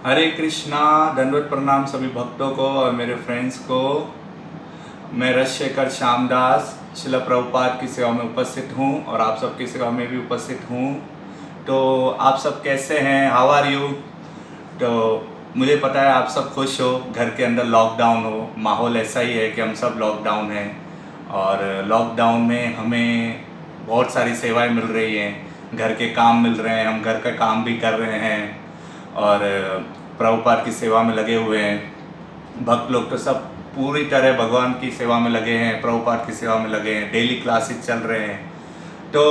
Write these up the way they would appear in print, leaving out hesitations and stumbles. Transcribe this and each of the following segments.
हरे कृष्णा। दंडवत प्रणाम सभी भक्तों को और मेरे फ्रेंड्स को। मैं रजशेखर श्यामदास शिला प्रभुपाद की सेवा में उपस्थित हूँ और आप सबकी सेवा में भी उपस्थित हूँ। तो आप सब कैसे हैं? How are you? तो मुझे पता है आप सब खुश हो, घर के अंदर लॉकडाउन हो, माहौल ऐसा ही है कि हम सब लॉकडाउन हैं और लॉकडाउन में हमें बहुत सारी सेवाएं मिल रही हैं, घर के काम मिल रहे हैं, हम घर का काम भी कर रहे हैं और प्रभुपाद की सेवा में लगे हुए हैं। भक्त लोग तो सब पूरी तरह भगवान की सेवा में लगे हैं, प्रभुपाद की सेवा में लगे हैं, डेली क्लासेस चल रहे हैं। तो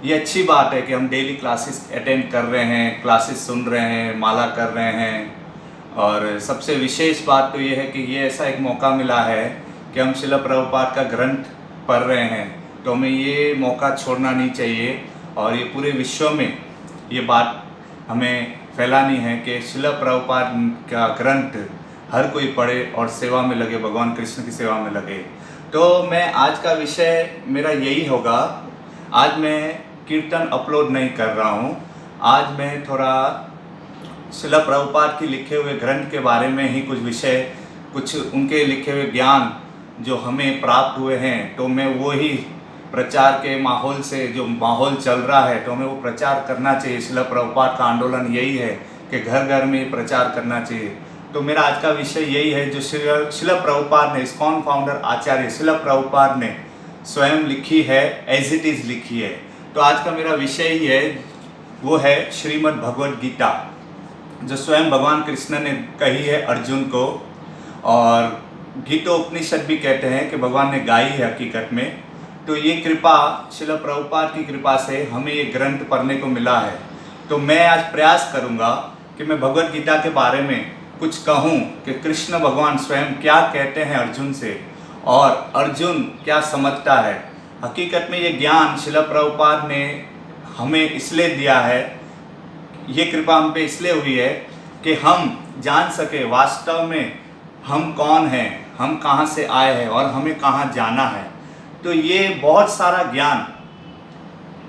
ये अच्छी बात है कि हम डेली क्लासेस अटेंड कर रहे हैं, क्लासेस सुन रहे हैं, माला कर रहे हैं। और सबसे विशेष बात तो ये है कि ये ऐसा एक मौका मिला है कि हम शिला प्रभुपाद का ग्रंथ पढ़ रहे हैं, तो हमें ये मौका छोड़ना नहीं चाहिए और ये पूरे विश्व में ये बात हमें फैलानी है कि शिला प्रभुपाद का ग्रंथ हर कोई पढ़े और सेवा में लगे, भगवान कृष्ण की सेवा में लगे। तो मैं आज का विषय मेरा यही होगा। आज मैं कीर्तन अपलोड नहीं कर रहा हूँ, आज मैं थोड़ा शिला प्रभुपाद की लिखे हुए ग्रंथ के बारे में ही कुछ विषय, कुछ उनके लिखे हुए ज्ञान जो हमें प्राप्त हुए हैं, तो मैं वो ही प्रचार के माहौल से, जो माहौल चल रहा है तो हमें वो प्रचार करना चाहिए। शिला प्रभुपाद का आंदोलन यही है कि घर घर में प्रचार करना चाहिए। तो मेरा आज का विषय यही है जो शिला प्रभुपाद ने, इस्कॉन फाउंडर आचार्य शिला प्रभुपाद ने स्वयं लिखी है, एज इट इज़ लिखी है। तो आज का मेरा विषय ही है, वो है श्रीमद् भगवद गीता, जो स्वयं भगवान कृष्ण ने कही है अर्जुन को। और गीतोपनिषद भी कहते हैं कि भगवान ने गाई है हकीकत में। तो ये कृपा, शिला प्रभुपाद की कृपा से हमें ये ग्रंथ पढ़ने को मिला है। तो मैं आज प्रयास करूँगा कि मैं भगवद गीता के बारे में कुछ कहूँ कि कृष्ण भगवान स्वयं क्या कहते हैं अर्जुन से और अर्जुन क्या समझता है। हकीकत में ये ज्ञान शिला प्रभुपाद ने हमें इसलिए दिया है, ये कृपा हम पे इसलिए हुई है कि हम जान सके वास्तव में हम कौन हैं, हम कहाँ से आए हैं और हमें कहाँ जाना है। तो ये बहुत सारा ज्ञान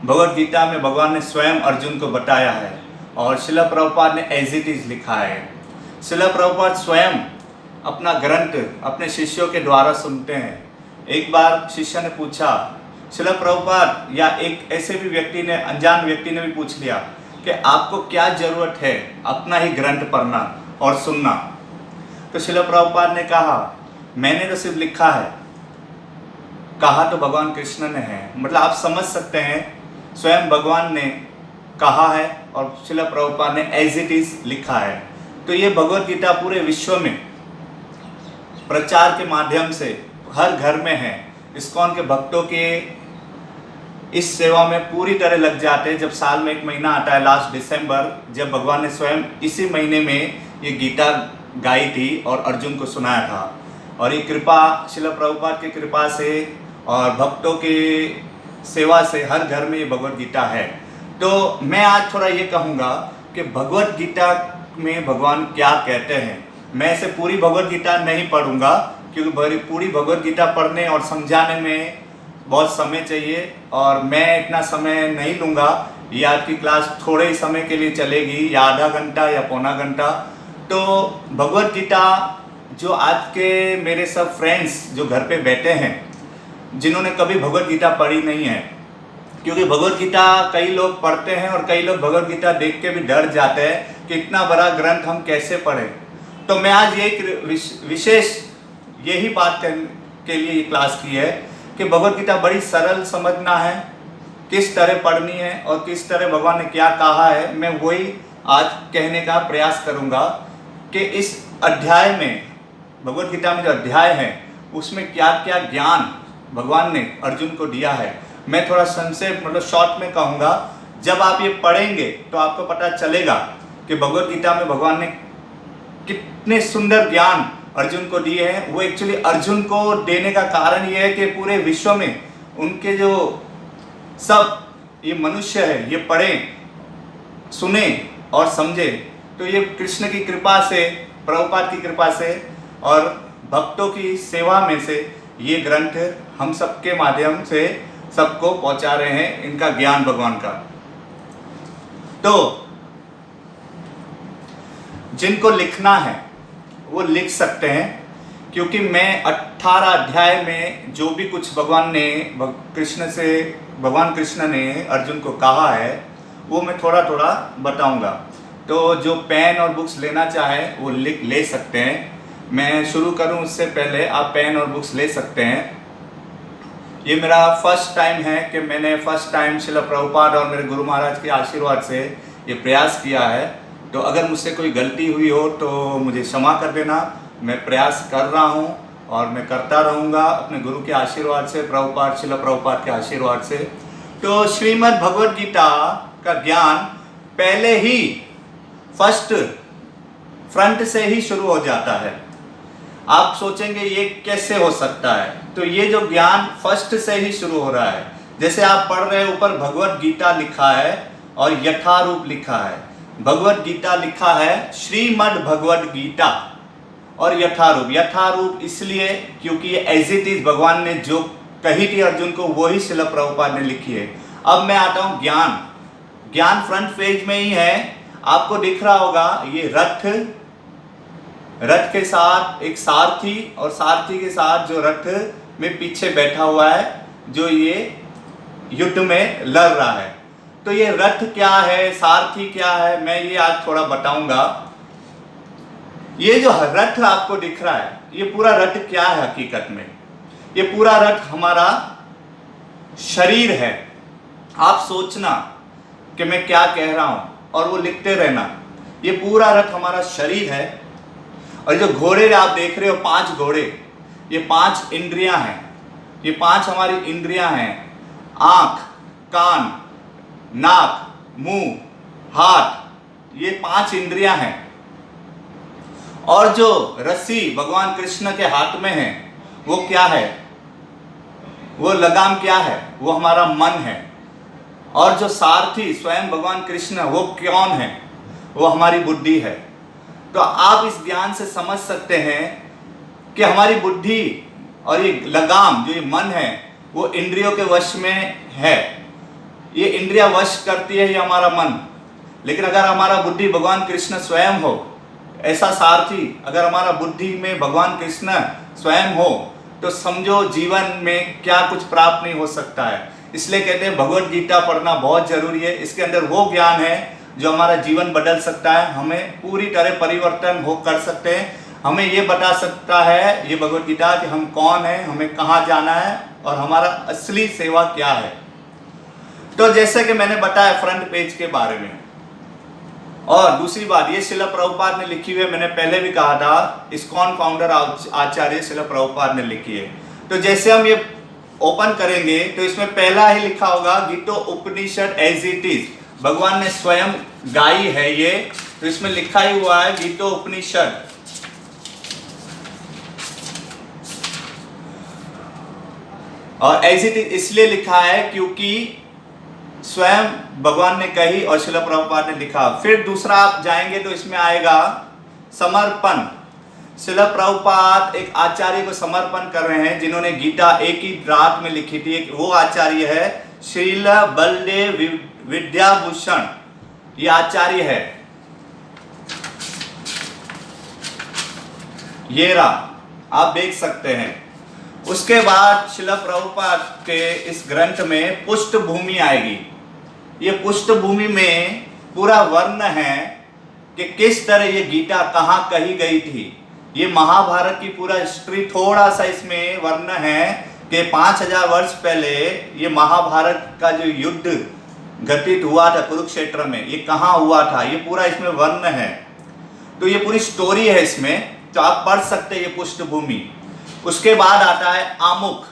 भगवद गीता में भगवान ने स्वयं अर्जुन को बताया है और शिला प्रभुपाद ने एज इट इज़ लिखा है। शिला प्रभुपाद स्वयं अपना ग्रंथ अपने शिष्यों के द्वारा सुनते हैं। एक बार शिष्य ने पूछा शिला प्रभुपाद, या एक ऐसे भी व्यक्ति ने, अनजान व्यक्ति ने भी पूछ लिया कि आपको क्या ज़रूरत है अपना ही ग्रंथ पढ़ना और सुनना। तो शिला प्रभुपाद ने कहा, मैंने तो सिर्फ लिखा है, कहा तो भगवान कृष्ण ने है। मतलब आप समझ सकते हैं, स्वयं भगवान ने कहा है और शिला प्रभुपाद ने एज इट इज़ लिखा है। तो ये भगवद गीता पूरे विश्व में प्रचार के माध्यम से हर घर में है। इस्कॉन के भक्तों के इस सेवा में पूरी तरह लग जाते हैं। जब साल में एक महीना आता है, लास्ट दिसंबर, जब भगवान ने स्वयं इसी महीने में ये गीता गाई थी और अर्जुन को सुनाया था। और ये कृपा शिला प्रभुपाद की कृपा से और भक्तों की सेवा से हर घर में ये भगवद गीता है। तो मैं आज थोड़ा ये कहूँगा कि भगवद गीता में भगवान क्या कहते हैं। मैं ऐसे पूरी भगवद गीता नहीं पढ़ूंगा क्योंकि पूरी भगवद गीता पढ़ने और समझाने में बहुत समय चाहिए और मैं इतना समय नहीं लूँगा। ये आज की क्लास थोड़े ही समय के लिए चलेगी, या आधा घंटा या पौना घंटा। तो भगवद गीता जो आज के मेरे सब फ्रेंड्स जो घर पे बैठे हैं, जिन्होंने कभी भगवद गीता पढ़ी नहीं है, क्योंकि भगवद गीता कई लोग पढ़ते हैं और कई लोग भगवद गीता देख के भी डर जाते हैं कि इतना बड़ा ग्रंथ हम कैसे पढ़ें। तो मैं आज यही विशेष यही बात के लिए ये क्लास की है कि भगवद गीता बड़ी सरल समझना है, किस तरह पढ़नी है और किस तरह भगवान ने क्या कहा है। मैं वही आज कहने का प्रयास करूँगा कि इस अध्याय में, भगवद गीता में जो अध्याय है, उसमें क्या क्या ज्ञान भगवान ने अर्जुन को दिया है। मैं थोड़ा संक्षेप, मतलब शॉर्ट में कहूँगा। जब आप ये पढ़ेंगे तो आपको पता चलेगा कि भगवद गीता में भगवान ने कितने सुंदर ज्ञान अर्जुन को दिए हैं। वो एक्चुअली अर्जुन को देने का कारण ये है कि पूरे विश्व में उनके जो सब ये मनुष्य है, ये पढ़ें, सुने और समझे। तो ये कृष्ण की कृपा से, प्रभुपाद की कृपा से और भक्तों की सेवा में से ये ग्रंथ हम सबके माध्यम से सबको पहुंचा रहे हैं, इनका ज्ञान भगवान का। तो जिनको लिखना है वो लिख सकते हैं, क्योंकि मैं 18 अध्याय में जो भी कुछ भगवान कृष्ण ने अर्जुन को कहा है वो मैं थोड़ा थोड़ा बताऊंगा। तो जो पेन और बुक्स लेना चाहे वो ले सकते हैं। मैं शुरू करूं उससे पहले आप पेन और बुक्स ले सकते हैं। ये मेरा फर्स्ट टाइम है कि मैंने फर्स्ट टाइम श्रील प्रभुपाद और मेरे गुरु महाराज के आशीर्वाद से ये प्रयास किया है। तो अगर मुझसे कोई गलती हुई हो तो मुझे क्षमा कर देना। मैं प्रयास कर रहा हूँ और मैं करता रहूँगा अपने गुरु के आशीर्वाद से, श्रील प्रभुपाद के आशीर्वाद से। तो श्रीमद् भगवद गीता का ज्ञान पहले ही फर्स्ट फ्रंट से ही शुरू हो जाता है। आप सोचेंगे ये कैसे हो सकता है, तो ये जो ज्ञान फर्स्ट से ही शुरू हो रहा है। जैसे आप पढ़ रहे हैं, ऊपर भगवद गीता लिखा है और यथारूप लिखा है। भगवद गीता लिखा है श्रीमद् भगवद गीता और यथारूप। यथारूप इसलिए क्योंकि ये एज इट इज भगवान ने जो कही थी अर्जुन को वही श्रील प्रभुपाद ने लिखी है। अब मैं आता हूँ ज्ञान फ्रंट पेज में ही है, आपको दिख रहा होगा। ये रथ के साथ एक सारथी और सारथी के साथ जो रथ में पीछे बैठा हुआ है, जो ये युद्ध में लड़ रहा है। तो ये रथ क्या है, सारथी क्या है, मैं ये आज थोड़ा बताऊंगा। ये जो रथ आपको दिख रहा है, ये पूरा रथ क्या है हकीकत में? ये पूरा रथ हमारा शरीर है। आप सोचना कि मैं क्या कह रहा हूं और वो लिखते रहना। ये पूरा रथ हमारा शरीर है। और जो घोड़े आप देख रहे हो, 5 घोड़े, ये 5 इंद्रियां हैं। ये 5 हमारी इंद्रियां हैं। आंख, कान, नाक, मुंह, हाथ, ये 5 इंद्रियां हैं। और जो रस्सी भगवान कृष्ण के हाथ में है वो क्या है? वो लगाम क्या है? वो हमारा मन है। और जो सारथी स्वयं भगवान कृष्ण, वो कौन है? वो हमारी बुद्धि है। तो आप इस ज्ञान से समझ सकते हैं कि हमारी बुद्धि और ये लगाम जो ये मन है वो इंद्रियों के वश में है। ये इंद्रिया वश करती है, ये हमारा मन। लेकिन अगर हमारा बुद्धि भगवान कृष्ण स्वयं हो, ऐसा सारथी अगर हमारा बुद्धि में भगवान कृष्ण स्वयं हो, तो समझो जीवन में क्या कुछ प्राप्त नहीं हो सकता है। इसलिए कहते हैं भगवद गीता पढ़ना बहुत जरूरी है। इसके अंदर वो ज्ञान है जो हमारा जीवन बदल सकता है, हमें पूरी तरह परिवर्तन हो कर सकते हैं। हमें ये बता सकता है ये भगवद गीता कि हम कौन हैं, हमें कहाँ जाना है और हमारा असली सेवा क्या है। तो जैसे कि मैंने बताया फ्रंट पेज के बारे में। और दूसरी बात, ये श्रील प्रभुपाद ने लिखी हुई है। मैंने पहले भी कहा था, इस्कॉन फाउंडर आचार्य श्रील प्रभुपाद ने लिखी है। तो जैसे हम ये ओपन करेंगे तो इसमें पहला ही लिखा होगा गीतो उपनिषद एज इट इज। भगवान ने स्वयं गाई है ये, तो इसमें लिखा ही हुआ है गीतो उपनिषद। और एज इट इज इसलिए लिखा है क्योंकि स्वयं भगवान ने कही और श्रील प्रभुपाद ने लिखा। फिर दूसरा आप जाएंगे तो इसमें आएगा समर्पण। श्रील प्रभुपाद एक आचार्य को समर्पण कर रहे हैं जिन्होंने गीता एक ही रात में लिखी थी। एक वो आचार्य है श्रील बलदेव विद्याभूषण, ये आचार्य है। ये रहा, आप देख सकते हैं। उसके बाद श्रील प्रभुपाद के इस ग्रंथ में पृष्ठभूमि आएगी। ये पृष्ठभूमि में पूरा वर्ण है कि किस तरह ये गीता कहाँ कही गई थी। ये महाभारत की पूरा हिस्ट्री थोड़ा सा इसमें वर्ण है कि 5000 वर्ष पहले ये महाभारत का जो युद्ध घटित हुआ था कुरुक्षेत्र में, ये कहाँ हुआ था, ये पूरा इसमें वर्ण है। तो ये पूरी स्टोरी है इसमें, तो आप पढ़ सकते हैं ये पृष्ठभूमि। उसके बाद आता है आमुख।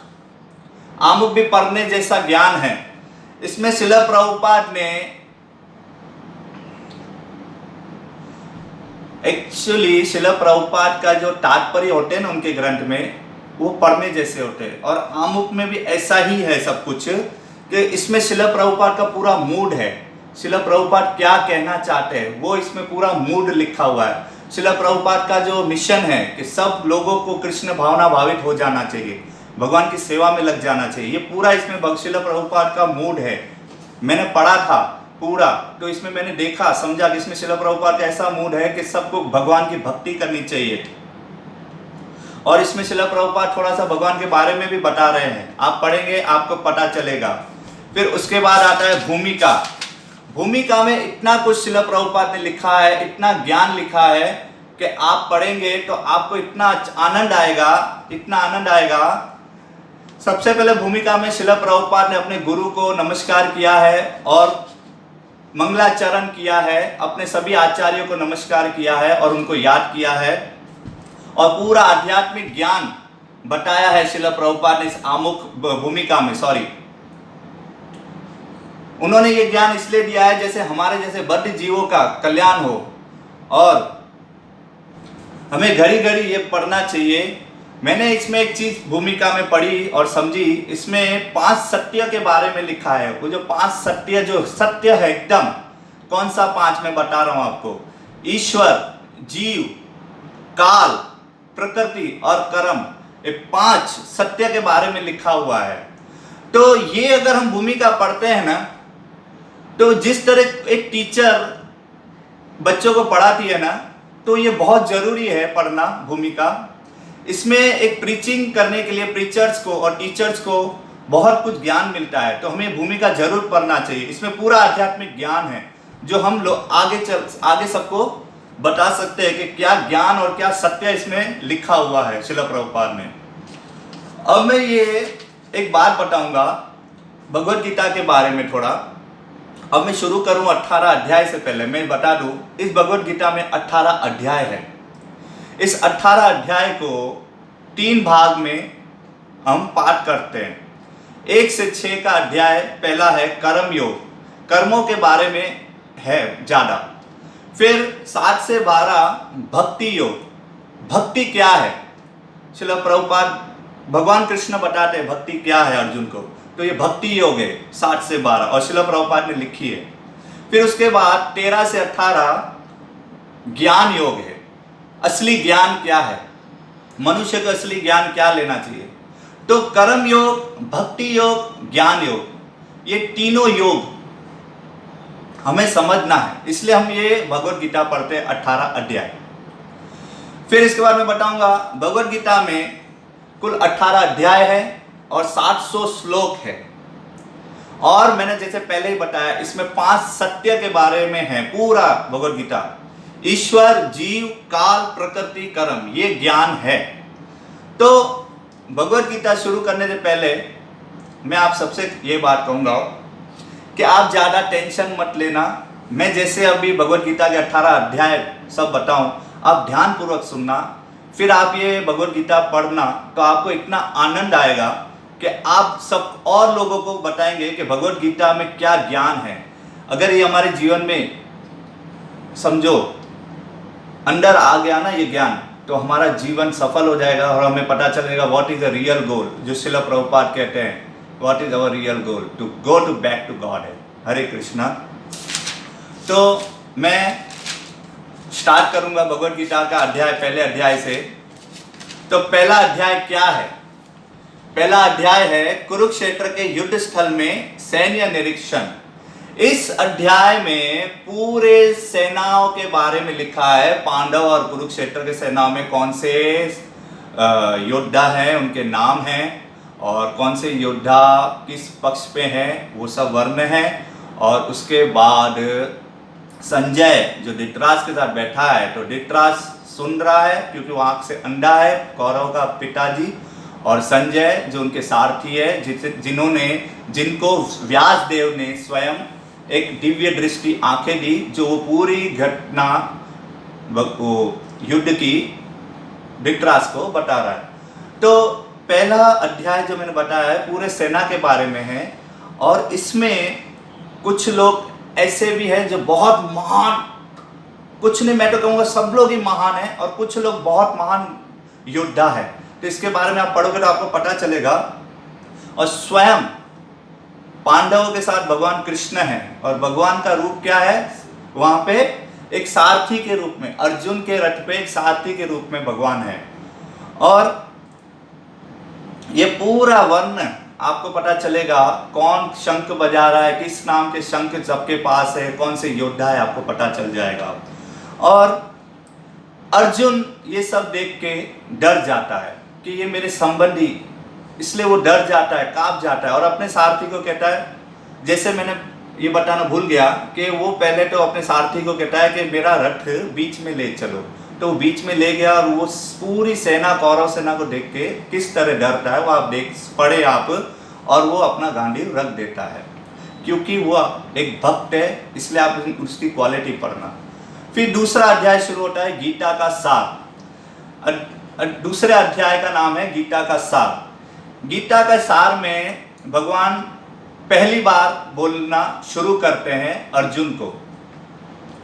आमुख भी पढ़ने जैसा ज्ञान है। इसमें श्रील प्रभुपाद ने एक्चुअली श्रील प्रभुपाद का जो तात्पर्य होते हैं ना उनके ग्रंथ में, वो पढ़ने जैसे होते हैं। और आमुख में भी ऐसा ही है सब कुछ कि इसमें श्रील प्रभुपाद का पूरा मूड है। श्रील प्रभुपाद क्या कहना चाहते हैं वो इसमें पूरा मूड लिखा हुआ है। श्रील प्रभुपाद का जो मिशन है कि सब लोगों को कृष्ण भावना भावित हो जाना चाहिए, भगवान की सेवा में लग जाना चाहिए, ये पूरा इसमें श्रील प्रभुपाद का मूड है। मैंने पढ़ा था पूरा। तो इसमें मैंने देखा, समझा कि इसमें श्रील प्रभुपाद का ऐसा मूड है कि सबको भगवान की भक्ति करनी चाहिए। और इसमें श्रील प्रभुपाद थोड़ा सा भगवान के बारे में भी बता रहे हैं, आप पढ़ेंगे आपको पता चलेगा। फिर उसके बाद आता है भूमिका। भूमिका में इतना कुछ श्रील प्रभुपाद ने लिखा है, इतना ज्ञान लिखा है कि आप पढ़ेंगे तो आपको इतना आनंद आएगा, इतना आनंद आएगा। सबसे पहले भूमिका में श्रील प्रभुपाद ने अपने गुरु को नमस्कार किया है और मंगलाचरण किया है, अपने सभी आचार्यों को नमस्कार किया है और उनको याद किया है, और पूरा आध्यात्मिक ज्ञान बताया है श्रील प्रभुपाद ने इस आमुख भूमिका में। उन्होंने ये ज्ञान इसलिए दिया है जैसे हमारे जैसे बद्ध जीवों का कल्याण हो, और हमें घड़ी घड़ी ये पढ़ना चाहिए। मैंने इसमें एक चीज भूमिका में पढ़ी और समझी, इसमें 5 सत्य के बारे में लिखा है। वो जो 5 सत्य, जो सत्य है एकदम, कौन सा 5 मैं बता रहा हूं आपको। ईश्वर, जीव, काल, प्रकृति और कर्म, ये 5 सत्य के बारे में लिखा हुआ है। तो ये अगर हम भूमिका पढ़ते हैं ना, तो जिस तरह एक टीचर बच्चों को पढ़ाती है ना, तो ये बहुत जरूरी है पढ़ना भूमिका। इसमें एक प्रीचिंग करने के लिए प्रीचर्स को और टीचर्स को बहुत कुछ ज्ञान मिलता है, तो हमें भूमिका जरूर पढ़ना चाहिए। इसमें पूरा आध्यात्मिक ज्ञान है जो हम लोग आगे सबको बता सकते हैं कि क्या ज्ञान और क्या सत्य इसमें लिखा हुआ है श्रील प्रभुपाद ने। अब मैं ये एक बात बताऊंगा भगवद गीता के बारे में थोड़ा। अब मैं शुरू करूं 18 अध्याय से पहले मैं बता दूं, इस भगवद गीता में 18 अध्याय है। इस 18 अध्याय को 3 भाग में हम पाठ करते हैं। 1 से 6 का अध्याय पहला है कर्म योग, कर्मों के बारे में है ज्यादा। फिर 7 से 12 भक्ति योग, भक्ति क्या है, श्रील प्रभुपाद भगवान कृष्ण बताते हैं भक्ति क्या है अर्जुन को, तो ये भक्ति योग है 7 से 12, और श्रील प्रभुपाद ने लिखी है। फिर उसके बाद 13 से 18 ज्ञान योग है, असली ज्ञान क्या है, मनुष्य को असली ज्ञान क्या लेना चाहिए। तो कर्म योग, भक्ति योग, ज्ञान योग, ये तीनों योग हमें समझना है, इसलिए हम ये भगवद गीता पढ़ते हैं 18 अध्याय। फिर इसके बाद मैं बताऊंगा भगवद गीता में कुल 18 अध्याय है और 700 श्लोक है, और मैंने जैसे पहले ही बताया इसमें 5 सत्य के बारे में है पूरा भगवद गीता। ईश्वर, जीव, काल, प्रकृति, कर्म, ये ज्ञान है। तो भगवद गीता शुरू करने से पहले मैं आप सबसे ये बात कहूंगा कि आप ज़्यादा टेंशन मत लेना। मैं जैसे अभी भगवद गीता के 18 अध्याय सब बताऊं, आप ध्यान पूर्वक सुनना, फिर आप ये भगवद गीता पढ़ना, तो आपको इतना आनंद आएगा कि आप सब और लोगों को बताएंगे कि भगवद गीता में क्या ज्ञान है। अगर ये हमारे जीवन में समझो अंदर आ गया ना ये ज्ञान, तो हमारा जीवन सफल हो जाएगा और हमें पता चलेगा what is the real goal, जो श्रील प्रभुपाद कहते हैं what is our real goal, to go to back to God है। हरे कृष्णा। तो मैं स्टार्ट करूंगा भगवद गीता का अध्याय, पहले अध्याय से। तो पहला अध्याय क्या है? पहला अध्याय है कुरुक्षेत्र के युद्ध स्थल में सैन्य निरीक्षण। इस अध्याय में पूरे सेनाओं के बारे में लिखा है, पांडव और कुरुक्षेत्र के सेनाओं में कौन से योद्धा हैं, उनके नाम हैं, और कौन से योद्धा किस पक्ष पे हैं, वो सब वर्ण है। और उसके बाद संजय जो धृतराष्ट्र के साथ बैठा है, तो धृतराष्ट्र सुन रहा है क्योंकि वो आंख से अंधा है, कौरव का पिताजी, और संजय जो उनके सारथी है, जिनको व्यास देव ने स्वयं एक दिव्य दृष्टि आंखें दी, जो वो पूरी घटना युद्ध की धृतराष्ट्र को बता रहा है। तो पहला अध्याय जो मैंने बताया है पूरे सेना के बारे में है, और इसमें कुछ लोग ऐसे भी हैं जो बहुत महान, कुछ नहीं मैं तो कहूँगा सब लोग ही महान हैं, और कुछ लोग बहुत महान योद्धा है। तो इसके बारे में आप पढ़ोगे तो आपको पता चलेगा। और स्वयं पांडवों के साथ भगवान कृष्ण है, और भगवान का रूप क्या है वहां पे, एक सारथी के रूप में, अर्जुन के रथ पे एक सारथी के रूप में भगवान है। और ये पूरा वर्ण आपको पता चलेगा कौन शंख बजा रहा है, किस नाम के शंख सबके पास है, कौन से योद्धा है, आपको पता चल जाएगा। और अर्जुन ये सब देख के डर जाता है कि ये मेरे संबंधी, इसलिए वो डर जाता है, कांप जाता है और अपने सारथी को कहता है, जैसे मैंने ये बताना भूल गया कि वो पहले तो अपने सारथी को कहता है कि मेरा रथ बीच में ले चलो, तो वो बीच में ले गया और वो पूरी सेना, कौरव सेना को देख के किस तरह डरता है वो आप देख पढ़े आप, और वो अपना गांडीव रख देता है क्योंकि वो एक भक्त है, इसलिए आप उसकी क्वालिटी पढ़ना। फिर दूसरा अध्याय शुरू होता है गीता का सार। दूसरे अध्याय का नाम है गीता का सार। गीता का सार में भगवान पहली बार बोलना शुरू करते हैं अर्जुन को,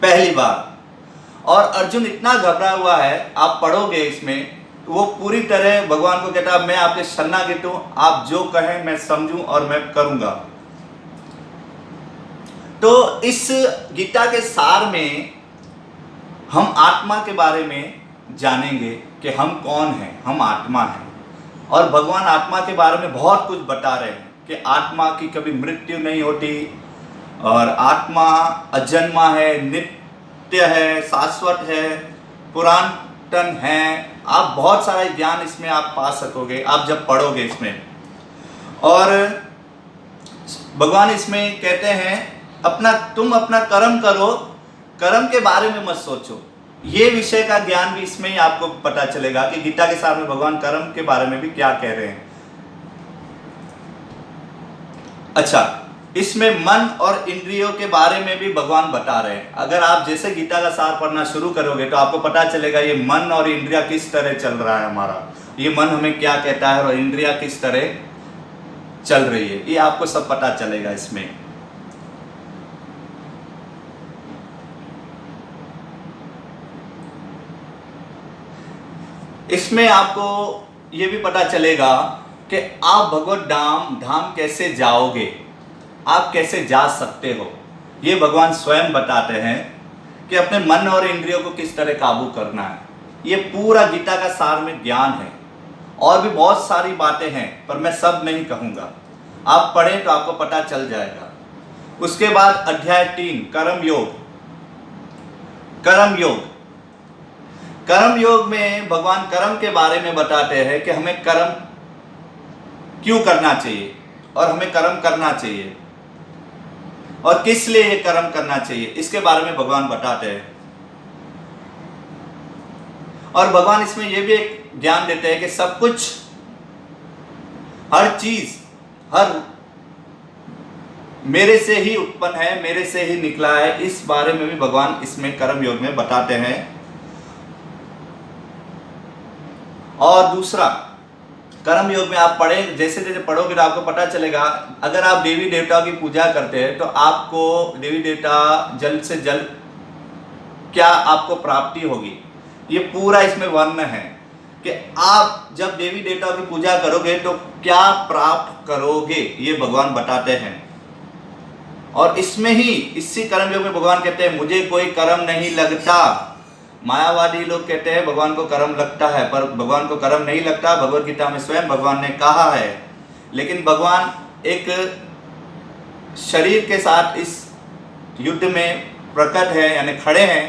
पहली बार। और अर्जुन इतना घबरा हुआ है, आप पढ़ोगे इसमें, वो पूरी तरह भगवान को कहता है मैं आपके शरणागत हूं, आप जो कहें मैं समझूं और मैं करूंगा। तो इस गीता के सार में हम आत्मा के बारे में जानेंगे कि हम कौन हैं, हम आत्मा हैं। और भगवान आत्मा के बारे में बहुत कुछ बता रहे हैं कि आत्मा की कभी मृत्यु नहीं होती और आत्मा अजन्मा है, नित्य है, शाश्वत है, पुरातन है। आप बहुत सारा ज्ञान इसमें आप पा सकोगे आप जब पढ़ोगे इसमें। और भगवान इसमें कहते हैं तुम अपना कर्म करो, कर्म के बारे में मत सोचो। ये विषय का ज्ञान भी इसमें ही आपको पता चलेगा कि गीता के साथ में भगवान कर्म के बारे में भी क्या कह रहे हैं। अच्छा, इसमें मन और इंद्रियों के बारे में भी भगवान बता रहे हैं। अगर आप जैसे गीता का सार पढ़ना शुरू करोगे तो आपको पता चलेगा ये मन और इंद्रिया किस तरह चल रहा है हमारा, ये मन हमें क्या कहता है और इंद्रिया किस तरह चल रही है, ये आपको सब पता चलेगा इसमें। इसमें आपको ये भी पता चलेगा कि आप भगवत धाम कैसे जाओगे, आप कैसे जा सकते हो। ये भगवान स्वयं बताते हैं कि अपने मन और इंद्रियों को किस तरह काबू करना है। ये पूरा गीता का सार में ज्ञान है। और भी बहुत सारी बातें हैं पर मैं सब नहीं कहूँगा, आप पढ़ें तो आपको पता चल जाएगा। उसके बाद अध्याय 3 कर्म योग। कर्म योग, कर्म योग में भगवान कर्म के बारे में बताते हैं कि हमें कर्म क्यों करना चाहिए और हमें कर्म करना चाहिए और किस लिए ये कर्म करना चाहिए, इसके बारे में भगवान बताते हैं। और भगवान इसमें यह भी एक ज्ञान देते हैं कि सब कुछ, हर चीज, हर मेरे से ही उत्पन्न है, मेरे से ही निकला है। इस बारे में भी भगवान इसमें कर्म योग में बताते हैं। और दूसरा, कर्म योग में आप पढ़े, जैसे जैसे पढ़ोगे तो आपको पता चलेगा। अगर आप देवी देवताओं की पूजा करते हैं तो आपको देवी देवता जल्द से जल्द क्या आपको प्राप्ति होगी, ये पूरा इसमें वर्णन है कि आप जब देवी देवताओं की पूजा करोगे तो क्या प्राप्त करोगे, ये भगवान बताते हैं। और इसमें ही इसी कर्म योग में भगवान कहते हैं मुझे कोई कर्म नहीं लगता। मायावादी लोग कहते हैं भगवान को कर्म लगता है, पर भगवान को कर्म नहीं लगता। भगवत गीता में स्वयं भगवान ने कहा है। लेकिन भगवान एक शरीर के साथ इस युद्ध में प्रकट है, यानी खड़े हैं।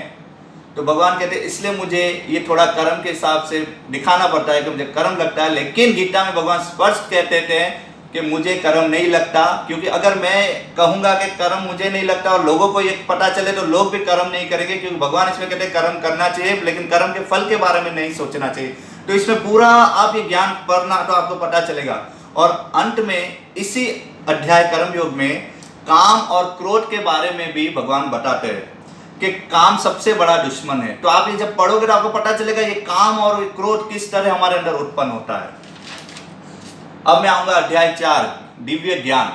तो भगवान कहते हैं इसलिए मुझे ये थोड़ा कर्म के हिसाब से दिखाना पड़ता है कि मुझे कर्म लगता है। लेकिन गीता में भगवान स्पष्ट कहते थे कि मुझे कर्म नहीं लगता, क्योंकि अगर मैं कहूँगा कि कर्म मुझे नहीं लगता और लोगों को ये पता चले तो लोग भी कर्म नहीं करेंगे, क्योंकि भगवान इसमें कहते हैं कर्म करना चाहिए लेकिन कर्म के फल के बारे में नहीं सोचना चाहिए। तो इसमें पूरा आप ये ज्ञान पढ़ना तो आपको पता चलेगा। और अंत में इसी अध्याय कर्म योग में काम और क्रोध के बारे में भी भगवान बताते हैं कि काम सबसे बड़ा दुश्मन है। तो आप ये जब पढ़ोगे तो आपको पता चलेगा ये काम और क्रोध किस तरह हमारे अंदर उत्पन्न होता है। अब मैं आऊंगा अध्याय 4 दिव्य ज्ञान।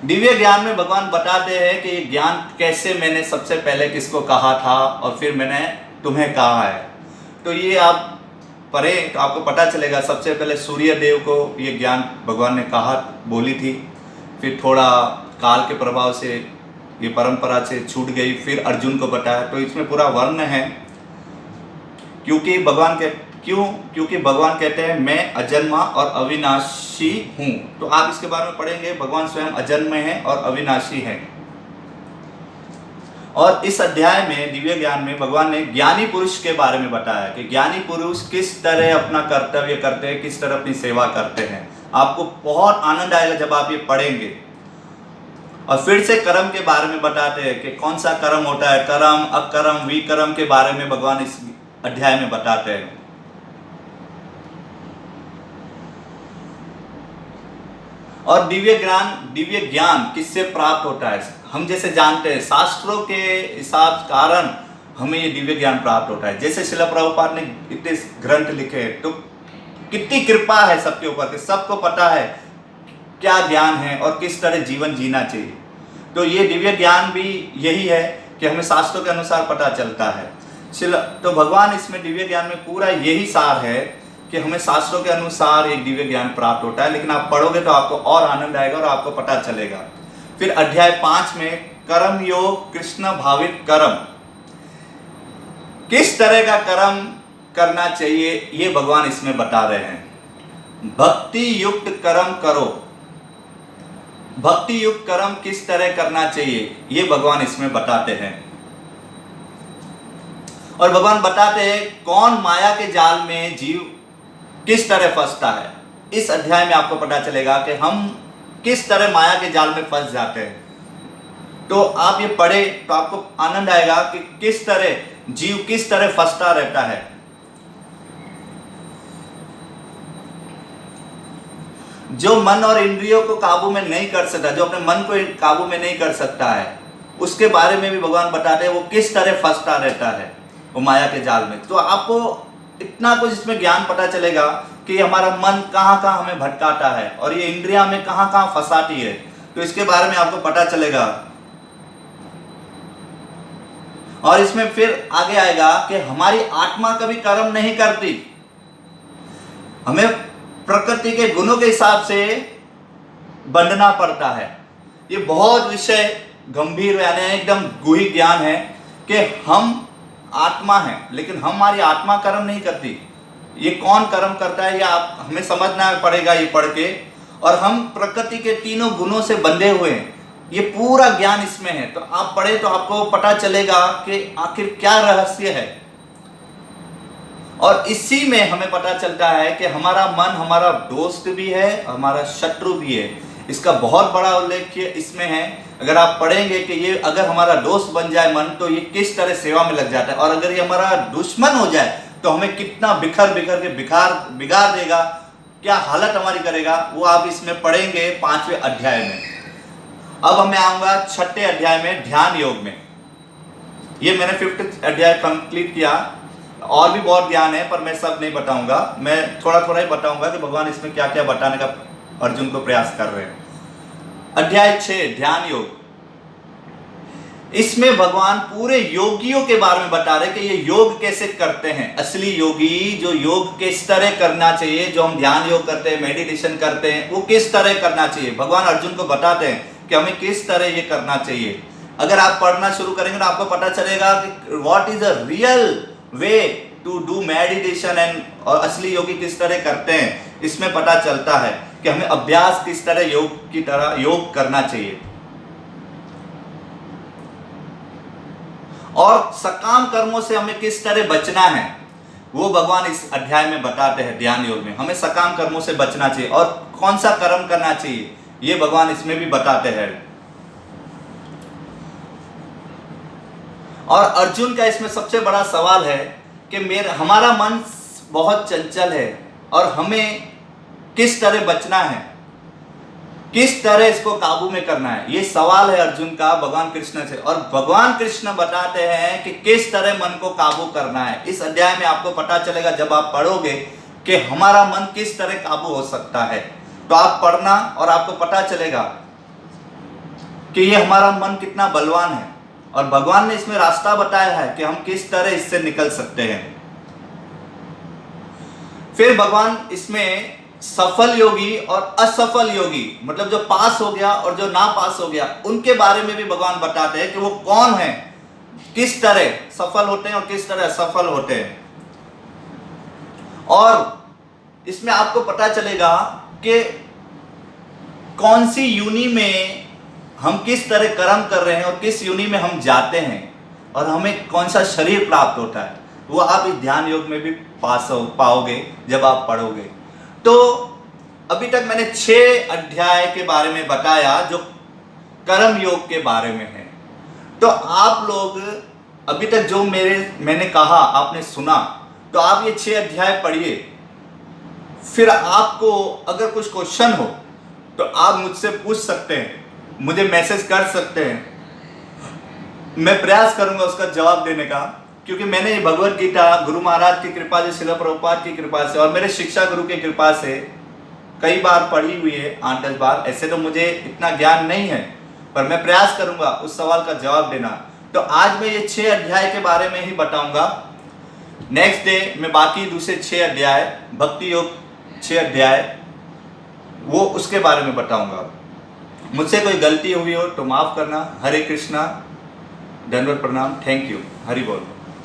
दिव्य ज्ञान में भगवान बताते हैं कि ये ज्ञान कैसे मैंने सबसे पहले किसको कहा था और फिर मैंने तुम्हें कहा है। तो ये आप पढ़ें तो आपको पता चलेगा। सबसे पहले सूर्य देव को ये ज्ञान भगवान ने कहा, बोली थी, फिर थोड़ा काल के प्रभाव से ये परंपरा से छूट गई, फिर अर्जुन को बताया। तो इसमें पूरा वर्ण है, क्योंकि भगवान क्यों? क्योंकि भगवान कहते हैं मैं अजन्मा और अविनाशी हूं। तो आप इसके बारे में पढ़ेंगे, भगवान स्वयं अजन्मे हैं और अविनाशी हैं। और इस अध्याय में, दिव्य ज्ञान में, भगवान ने ज्ञानी पुरुष के बारे में बताया कि ज्ञानी पुरुष किस तरह अपना कर्तव्य करते हैं, किस तरह अपनी सेवा करते हैं। आपको बहुत आनंद आएगा जब आप ये पढ़ेंगे। और फिर से कर्म के बारे में बताते हैं कि कौन सा कर्म होता है, कर्म, अकर्म, विकर्म के बारे में भगवान इस अध्याय में बताते हैं। और दिव्य ज्ञान किससे प्राप्त होता है? हम जैसे जानते हैं शास्त्रों के हिसाब कारण हमें ये दिव्य ज्ञान प्राप्त होता है। जैसे श्रील प्रभुपाद ने इतने ग्रंथ लिखे, तो कितनी कृपा है सबके ऊपर कि सबको पता है क्या ज्ञान है और किस तरह जीवन जीना चाहिए। तो ये दिव्य ज्ञान भी यही है कि हमें शास्त्रों के अनुसार पता चलता है। तो भगवान इसमें दिव्य ज्ञान में पूरा यही सार है कि हमें शास्त्रों के अनुसार एक दिव्य ज्ञान प्राप्त होता है। लेकिन आप पढ़ोगे तो आपको और आनंद आएगा और आपको पता चलेगा। फिर अध्याय 5 में कर्म योग, कृष्ण भावित कर्म, किस तरह का कर्म करना चाहिए ये भगवान इसमें बता रहे हैं। भक्ति युक्त कर्म करो, भक्ति युक्त कर्म किस तरह करना चाहिए ये भगवान इसमें बताते हैं। और भगवान बताते हैं कौन माया के जाल में जीव किस तरह फंसता है। इस अध्याय में आपको पता चलेगा कि हम किस तरह माया के जाल में फंस जाते हैं। तो आप ये पढ़े तो आपको आनंद आएगा कि किस तरह जीव किस तरह फंसता रहता है। जो मन और इंद्रियों को काबू में नहीं कर सकता, जो अपने मन को काबू में नहीं कर सकता है, उसके बारे में भी भगवान बताते हैं वो किस तरह फंसता रहता है वो माया के जाल में। तो आपको इतना कुछ इसमें ज्ञान पता चलेगा कि हमारा मन कहाँ कहाँ हमें भटकाता है और ये इंद्रियां हमें कहाँ कहाँ फंसाती है। तो इसके बारे में आपको पता चलेगा। और इसमें फिर आगे आएगा कि हमारी आत्मा कभी कर्म नहीं करती, हमें प्रकृति के गुणों के हिसाब से बंधना पड़ता है। ये बहुत विषय गंभीर यानी एकदम गूढ़ ज्ञान है कि हम आत्मा है लेकिन हमारी आत्मा कर्म नहीं करती। ये कौन कर्म करता है ये आप हमें समझना पड़ेगा ये पढ़ के। और हम प्रकृति के तीनों गुणों से बंधे हुए हैं, ये पूरा ज्ञान इसमें है। तो आप पढ़े तो आपको पता चलेगा कि आखिर क्या रहस्य है। और इसी में हमें पता चलता है कि हमारा मन हमारा दोस्त भी है, हमारा शत्रु भी है। इसका बहुत बड़ा उल्लेख इसमें है। अगर आप पढ़ेंगे कि ये अगर हमारा दोस्त बन जाए मन, तो ये किस तरह सेवा में लग जाता है। और अगर ये हमारा दुश्मन हो जाए तो हमें कितना बिखर के बिगाड़ देगा, क्या हालत हमारी करेगा, वो आप इसमें पढ़ेंगे 5वें अध्याय में। अब मैं आऊंगा 6ठे अध्याय में, ध्यान योग में। ये मैंने 5th अध्याय कंप्लीट किया। और भी बहुत ज्ञान है पर मैं सब नहीं बताऊंगा, मैं थोड़ा थोड़ा ही बताऊंगा कि भगवान इसमें क्या क्या बताने का अर्जुन को प्रयास कर रहे हैं। अध्याय 6 ध्यान योग, इसमें भगवान पूरे योगियों के बारे में बता रहे कि ये योग कैसे करते हैं। असली योगी जो योग किस तरह करना चाहिए, जो हम ध्यान योग करते हैं, मेडिटेशन करते हैं, वो किस तरह करना चाहिए। भगवान अर्जुन को बताते हैं कि हमें किस तरह ये करना चाहिए। अगर आप पढ़ना शुरू करेंगे तो आपको पता चलेगा कि what is a real way to do meditation and, और असली योगी किस तरह करते हैं इसमें पता चलता है कि हमें अभ्यास किस तरह योग की तरह योग करना चाहिए। और सकाम कर्मों से हमें किस तरह बचना है वो भगवान इस अध्याय में बताते हैं। ध्यान योग में हमें सकाम कर्मों से बचना चाहिए और कौन सा कर्म करना चाहिए ये भगवान इसमें भी बताते हैं। और अर्जुन का इसमें सबसे बड़ा सवाल है कि हमारा मन बहुत चंचल है और हमें किस तरह बचना है, किस तरह इसको काबू में करना है, ये सवाल है अर्जुन का भगवान कृष्ण से। और भगवान कृष्ण बताते हैं कि किस तरह मन को काबू करना है। इस अध्याय में आपको पता चलेगा जब आप पढ़ोगे कि हमारा मन किस तरह काबू हो सकता है। तो आप पढ़ना और आपको पता चलेगा कि ये हमारा मन कितना बलवान है। और भगवान ने इसमें रास्ता बताया है कि हम किस तरह इससे निकल सकते हैं। फिर भगवान इसमें सफल योगी और असफल योगी, मतलब जो पास हो गया और जो ना पास हो गया, उनके बारे में भी भगवान बताते हैं कि वो कौन है, किस तरह सफल होते हैं और किस तरह असफल होते हैं। और इसमें आपको पता चलेगा कि कौन सी योनि में हम किस तरह कर्म कर रहे हैं और किस योनि में हम जाते हैं और हमें कौन सा शरीर प्राप्त होता है। वो आप इस ध्यान योग में भी पाओगे जब आप पढ़ोगे। तो अभी तक मैंने 6 अध्याय के बारे में बताया जो कर्म योग के बारे में है। तो आप लोग अभी तक जो मैंने कहा आपने सुना, तो आप ये 6 अध्याय पढ़िए। फिर आपको अगर कुछ क्वेश्चन हो तो आप मुझसे पूछ सकते हैं, मुझे मैसेज कर सकते हैं, मैं प्रयास करूंगा उसका जवाब देने का। क्योंकि मैंने ये भगवत गीता गुरु महाराज की कृपा से, श्रील प्रभुपाद की कृपा से और मेरे शिक्षा गुरु की कृपा से कई बार पढ़ी हुई है, 8-10 बार। ऐसे तो मुझे इतना ज्ञान नहीं है, पर मैं प्रयास करूंगा उस सवाल का जवाब देना। तो आज मैं ये 6 अध्याय के बारे में ही बताऊंगा। नेक्स्ट डे मैं बाकी दूसरे 6 अध्याय, भक्ति योग 6 अध्याय, वो उसके बारे में बताऊंगा। मुझसे कोई गलती हुई हो तो माफ़ करना। हरे कृष्णा, दंडवत प्रणाम, थैंक यू, हरि बोल।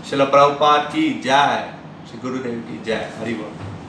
श्रील प्रभुपाद की जय, श्री गुरुदेव की जय, हरि बोल।